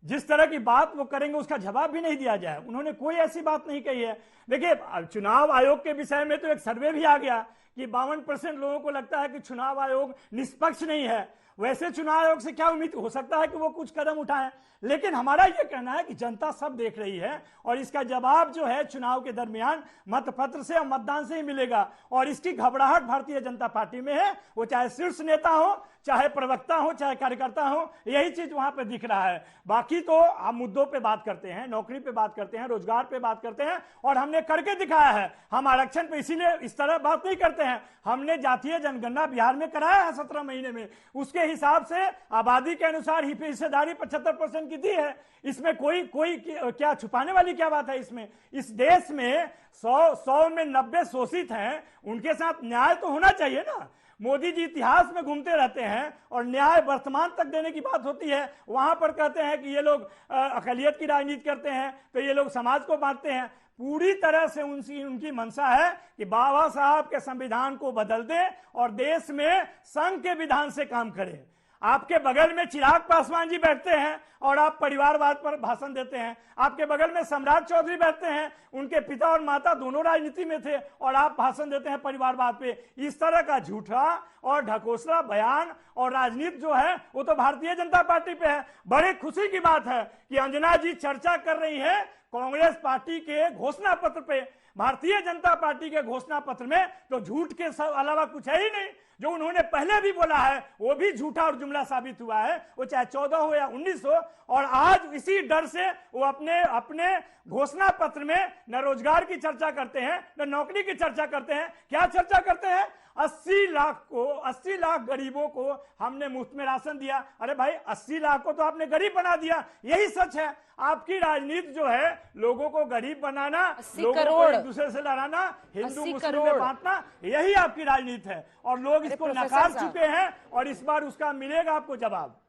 जिस तरह की बात वो करेंगे उसका जवाब भी नहीं दिया जाए। उन्होंने कोई ऐसी बात नहीं कही है। देखिए चुनाव आयोग के विषय में तो एक सर्वे भी आ गया कि 52% लोगों को लगता है कि चुनाव आयोग निष्पक्ष नहीं है। वैसे चुनाव आयोग से क्या उम्मीद हो सकता है कि वो कुछ कदम उठाए, लेकिन हमारा ये कहना है कि जनता सब देख रही है और इसका जवाब जो है चुनाव के दरमियान मतपत्र से और मतदान से ही मिलेगा। और इसकी घबराहट भारतीय जनता पार्टी में है, वो चाहे शीर्ष नेता हो, चाहे प्रवक्ता हो, चाहे कार्यकर्ता हो, यही चीज वहां पे दिख रहा है। बाकी तो हम मुद्दों पे बात करते हैं, नौकरी पे बात करते हैं, रोजगार पे बात करते हैं, और हमने करके दिखाया है। हम आरक्षण पे इसीलिए इस तरह बात नहीं करते हैं। हमने जातीय जनगणना बिहार में कराया है 17 महीने में, उसके हिसाब से आबादी के अनुसार हिस्सेदारी 75% की दी है। इसमें कोई क्या छुपाने वाली क्या बात है? इसमें इस देश में 100 में 90 शोषित हैं, उनके साथ न्याय तो होना चाहिए ना। मोदी जी इतिहास में घूमते रहते हैं और न्याय वर्तमान तक देने की बात होती है, वहां पर कहते हैं कि ये लोग अकलियत की राजनीति करते हैं, तो ये लोग समाज को बांटते हैं। पूरी तरह से उनकी मंशा है कि बाबा साहब के संविधान को बदल दें और देश में संघ के विधान से काम करें। आपके बगल में चिराग पासवान जी बैठते हैं और आप परिवारवाद पर भाषण देते हैं। आपके बगल में सम्राट चौधरी बैठते हैं, उनके पिता और माता दोनों राजनीति में थे और आप भाषण देते हैं परिवारवाद पे। इस तरह का झूठा और ढकोसला बयान और राजनीति जो है वो तो भारतीय जनता पार्टी पे है। बड़े खुशी की बात है कि अंजना जी चर्चा कर रही है कांग्रेस पार्टी के घोषणा पत्र पे, भारतीय जनता पार्टी के घोषणा पत्र में तो झूठ के अलावा कुछ है ही नहीं। जो उन्होंने पहले भी बोला है वो भी झूठा और जुमला साबित हुआ है, वो चाहे 14 हो या 19 हो। और आज इसी डर से वो अपने घोषणा पत्र में न रोजगार की चर्चा करते हैं न नौकरी की चर्चा करते हैं। क्या चर्चा करते हैं? 80 लाख गरीबों को हमने मुफ्त में राशन दिया। अरे भाई 80 लाख को तो आपने गरीब बना दिया। यही सच है। आपकी राजनीति जो है लोगों को गरीब बनाना, लोगों को एक दूसरे से लड़ाना, हिंदू मुस्लिम में बांटना, यही आपकी राजनीति है। और लोग इसको नकार चुके हैं और इस बार उसका मिलेगा आपको जवाब।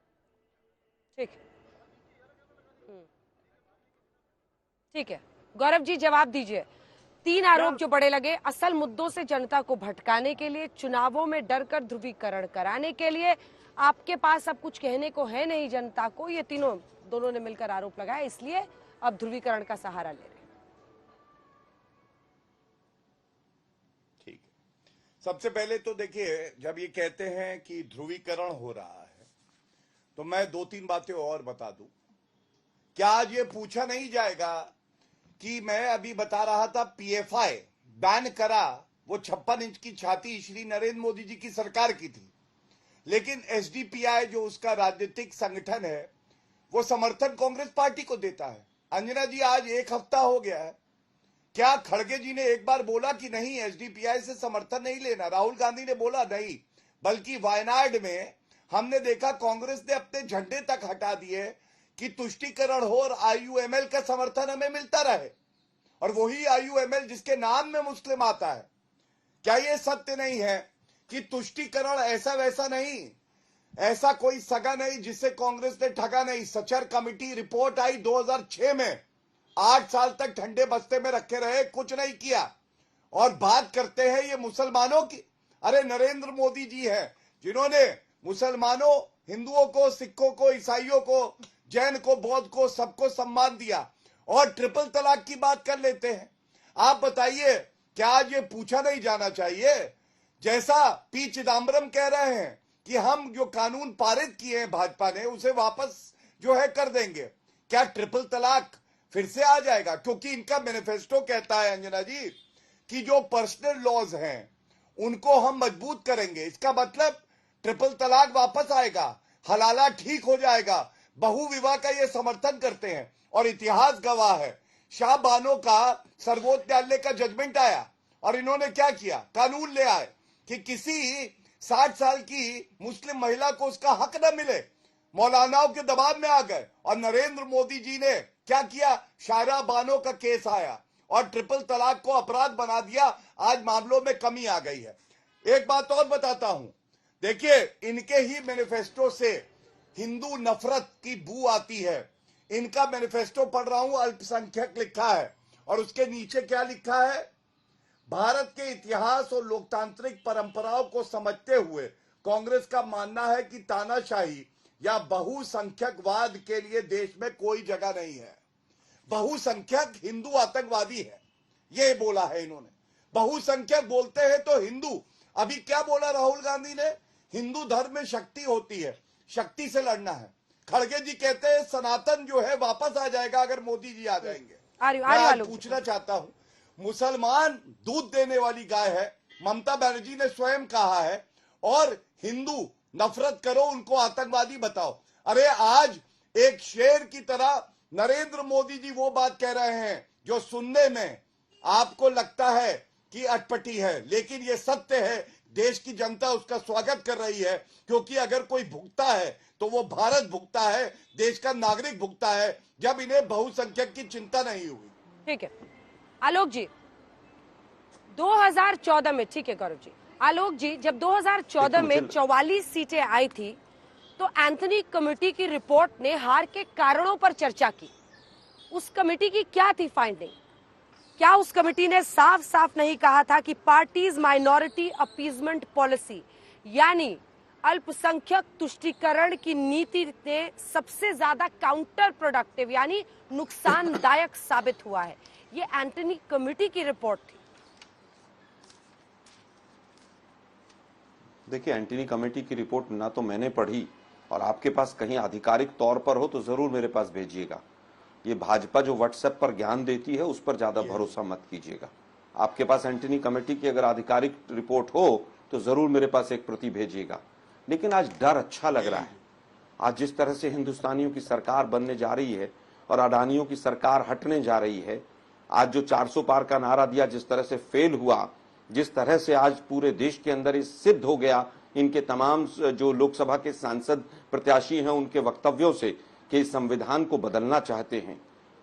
ठीक है गौरव जी, जवाब दीजिए। 3 आरोप जो बड़े लगे, असल मुद्दों से जनता को भटकाने के लिए, चुनावों में डर कर ध्रुवीकरण कराने के लिए, आपके पास अब कुछ कहने को है नहीं जनता को, ये दोनों ने मिलकर आरोप लगाया, इसलिए अब ध्रुवीकरण का सहारा ले रहे हैं। ठीक है, सबसे पहले तो देखिए, जब ये कहते हैं कि ध्रुवीकरण हो रहा है तो मैं 2-3 बातें और बता दूं। क्या आज ये पूछा नहीं जाएगा कि मैं अभी बता रहा था पीएफआई बैन करा, वो 56 इंच की छाती श्री नरेंद्र मोदी जी की सरकार की थी, लेकिन एसडीपीआई जो उसका राजनीतिक संगठन है वो समर्थन कांग्रेस पार्टी को देता है। अंजना जी, आज 1 हफ्ता हो गया है, क्या खड़गे जी ने एक बार बोला कि नहीं एसडीपीआई से समर्थन नहीं लेना? राहुल गांधी ने बोला नहीं, बल्कि वायनाड में हमने देखा कांग्रेस ने अपने झंडे तक हटा दिए कि तुष्टीकरण हो और आईयूएमएल का समर्थन हमें मिलता रहे, और वही आईयूएमएल जिसके नाम में मुस्लिम आता है। क्या यह सत्य नहीं है कि तुष्टीकरण ऐसा वैसा नहीं, ऐसा कोई सगा नहीं जिससे कांग्रेस ने ठगा नहीं? सचर कमेटी रिपोर्ट आई 2006 में, 8 साल तक ठंडे बस्ते में रखे रहे, कुछ नहीं किया। और बात करते हैं ये मुसलमानों की। अरे नरेंद्र मोदी जी हैं जिन्होंने मुसलमानों, हिंदुओं को, सिखों को, ईसाइयों को, जैन को, बौद्ध को, सबको सम्मान दिया, और ट्रिपल तलाक की बात कर लेते हैं। आप बताइए, क्या आज ये पूछा नहीं जाना चाहिए? जैसा पी चिदम्बरम कह रहे हैं कि हम जो कानून पारित किए हैं भाजपा ने उसे वापस जो है कर देंगे, क्या ट्रिपल तलाक फिर से आ जाएगा? क्योंकि इनका मैनिफेस्टो कहता है अंजना जी कि जो पर्सनल लॉज हैं उनको हम मजबूत करेंगे। इसका मतलब ट्रिपल तलाक वापस आएगा, हलाला ठीक हो जाएगा, बहु विवाह का ये समर्थन करते हैं। और इतिहास गवाह है, शाह बानो का सर्वोच्च न्यायालय का जजमेंट आया और इन्होंने क्या किया? कानून ले आए कि किसी 60 साल की मुस्लिम महिला को उसका हक न मिले। मौलानाओं के दबाव में आ गए और नरेंद्र मोदी जी ने क्या किया? शाह बानो का केस आया और ट्रिपल तलाक को अपराध बना दिया। आज मामलों में कमी आ गई है। एक बात और बताता हूं, देखिए इनके ही मैनिफेस्टो से हिंदू नफरत की बू आती है। इनका मैनिफेस्टो पढ़ रहा हूं, अल्पसंख्यक लिखा है और उसके नीचे क्या लिखा है? भारत के इतिहास और लोकतांत्रिक परंपराओं को समझते हुए कांग्रेस का मानना है कि तानाशाही या बहुसंख्यकवाद के लिए देश में कोई जगह नहीं है। बहुसंख्यक हिंदू आतंकवादी है, ये बोला है इन्होंने। बहुसंख्यक बोलते हैं तो हिंदू, अभी क्या बोला राहुल गांधी ने? हिंदू धर्म में शक्ति होती है, शक्ति से लड़ना है। खड़गे जी कहते हैं सनातन जो है वापस आ जाएगा अगर मोदी जी आ जाएंगे। मैं पूछना चाहता हूं, मुसलमान दूध देने वाली गाय है, ममता बनर्जी ने स्वयं कहा है, और हिंदू नफरत करो, उनको आतंकवादी बताओ। अरे आज एक शेर की तरह नरेंद्र मोदी जी वो बात कह रहे हैं जो सुनने में आपको लगता है कि अटपटी है, लेकिन ये सत्य है। देश की जनता उसका स्वागत कर रही है, क्योंकि अगर कोई भुगता है तो वो भारत भुगता है, देश का नागरिक भुगता है, जब इन्हें बहुसंख्यक की चिंता नहीं हुई। ठीक है आलोक जी, 2014 में, ठीक है गौरव जी, आलोक जी, जब 2014 में 44 सीटें आई थी तो एंथनी कमेटी की रिपोर्ट ने हार के कारणों पर चर्चा की। उस कमेटी की क्या थी फाइंडिंग? क्या उस कमेटी ने साफ साफ नहीं कहा था कि पार्टीज माइनॉरिटी अपीजमेंट पॉलिसी यानी अल्पसंख्यक तुष्टीकरण की नीति ने सबसे ज्यादा काउंटर प्रोडक्टिव यानी नुकसानदायक साबित हुआ है? ये एंथनी कमेटी की रिपोर्ट थी। देखिए, एंटनी कमेटी की रिपोर्ट ना तो मैंने पढ़ी, और आपके पास कहीं आधिकारिक तौर पर हो तो जरूर मेरे पास भेजिएगा। ये भाजपा जो व्हाट्सएप पर ज्ञान देती है उस पर ज्यादा भरोसा मत कीजिएगा। आपके पास एंटनी कमेटी की अगर आधिकारिक रिपोर्ट हो तो जरूर मेरे पास एक प्रति भेजिएगा। लेकिन आज डर अच्छा लग रहा है। आज जिस तरह से हिंदुस्तानियों की सरकार बनने जा रही है और अडानियों की सरकार हटने जा रही है, आज जो 400 पार का नारा दिया जिस तरह से फेल हुआ, जिस तरह से आज पूरे देश के अंदर ये सिद्ध हो गया इनके तमाम जो लोकसभा के सांसद प्रत्याशी हैं उनके वक्तव्यों से कि इस संविधान को बदलना चाहते हैं,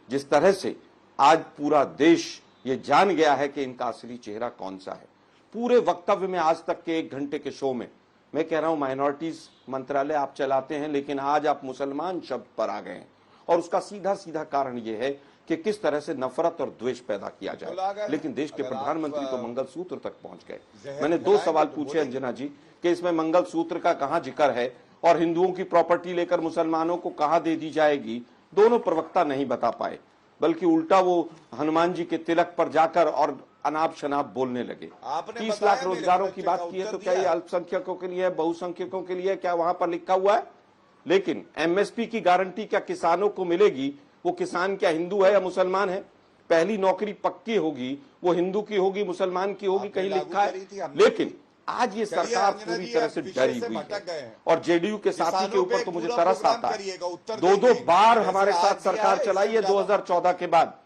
जिस तरह से आज पूरा देश ये जान गया है कि इनका असली चेहरा कौन सा है। पूरे वक्तव्य में आज तक के 1 घंटे के शो में मैं कह रहा हूं माइनॉरिटीज मंत्रालय आप चलाते हैं, लेकिन आज आप मुसलमान शब्द पर आ गए हैं और उसका सीधा सीधा कारण यह है कि किस तरह से नफरत और द्वेष पैदा किया जाए। लेकिन देश के प्रधानमंत्री तो मंगलसूत्र तक पहुंच गए। मैंने 2 सवाल पूछे अंजना जी कि इसमें मंगलसूत्र का कहां जिक्र है और हिंदुओं की प्रॉपर्टी लेकर मुसलमानों को कहां दे दी जाएगी। दोनों प्रवक्ता नहीं बता पाए, बल्कि उल्टा वो हनुमान जी के तिलक पर जाकर और अनाप शनाप बोलने लगे। 30 लाख रोजगारों की बात की है तो क्या ये अल्पसंख्यकों के लिए है, बहुसंख्यकों के लिए, क्या वहां पर लिखा हुआ है? लेकिन एमएसपी की गारंटी क्या किसानों को मिलेगी? वो किसान क्या हिंदू है या मुसलमान है? पहली नौकरी पक्की होगी वो हिंदू की होगी, मुसलमान की होगी, कहीं लिखा है? लेकिन आज ये सरकार पूरी तरह से डरी हुई है और जेडीयू के साथी के ऊपर तो मुझे तरस आता है। 2 बार हमारे साथ सरकार चलाई है 2014 के बाद।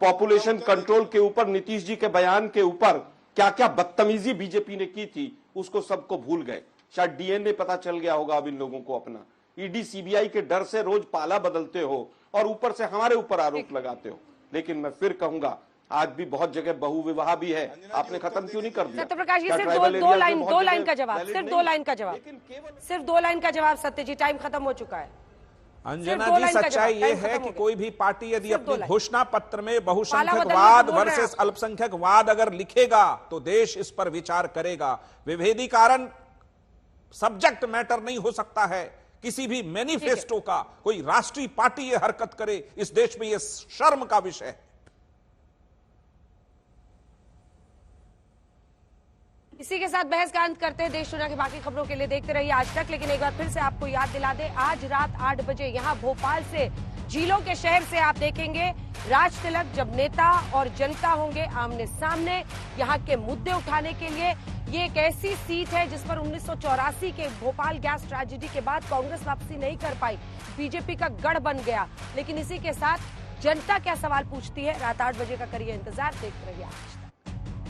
पॉपुलेशन कंट्रोल के ऊपर नीतीश जी के बयान के ऊपर क्या क्या बदतमीजी बीजेपी ने की थी उसको सबको भूल गए। शायद डीएनए पता चल गया होगा अब इन लोगों को अपना। ईडी सीबीआई के डर से रोज पाला बदलते हो और ऊपर से हमारे ऊपर आरोप लगाते हो। लेकिन मैं फिर कहूंगा आज भी बहुत जगह बहुविवाह भी है, आपने खत्म क्यों नहीं कर दिया? सत्यप्रकाश जी सिर्फ दो लाइन का जवाब, सिर्फ 2 लाइन का जवाब, सिर्फ 2 लाइन का जवाब। सत्य जी टाइम खत्म हो चुका है। अंजना जी सच्चाई ये है कि कोई भी पार्टी यदि अपने घोषणा पत्र में बहुसंख्यकवाद वर्सेस अल्पसंख्यकवाद अगर लिखेगा तो देश इस पर विचार करेगा। विभेदीकरण सब्जेक्ट मैटर नहीं हो सकता है किसी भी मैनिफेस्टो का। कोई राष्ट्रीय पार्टी ये हरकत करे इस देश में ये शर्म का विषय है। इसी के साथ बहस का अंत करते हैं। देश दुनिया की बाकी खबरों के लिए देखते रहिए आज तक। लेकिन एक बार फिर से आपको याद दिला दें, आज रात 8 बजे यहां भोपाल से झीलों के शहर से आप देखेंगे राज तिलक, जब नेता और जनता होंगे आमने सामने यहां के मुद्दे उठाने के लिए। ये एक ऐसी सीट है जिस पर 1984 के भोपाल गैस ट्रेजेडी के बाद कांग्रेस वापसी नहीं कर पाई, बीजेपी का गढ़ बन गया। लेकिन इसी के साथ जनता क्या सवाल पूछती है, रात 8 बजे का करिए इंतजार, देखते रहिए आज तक।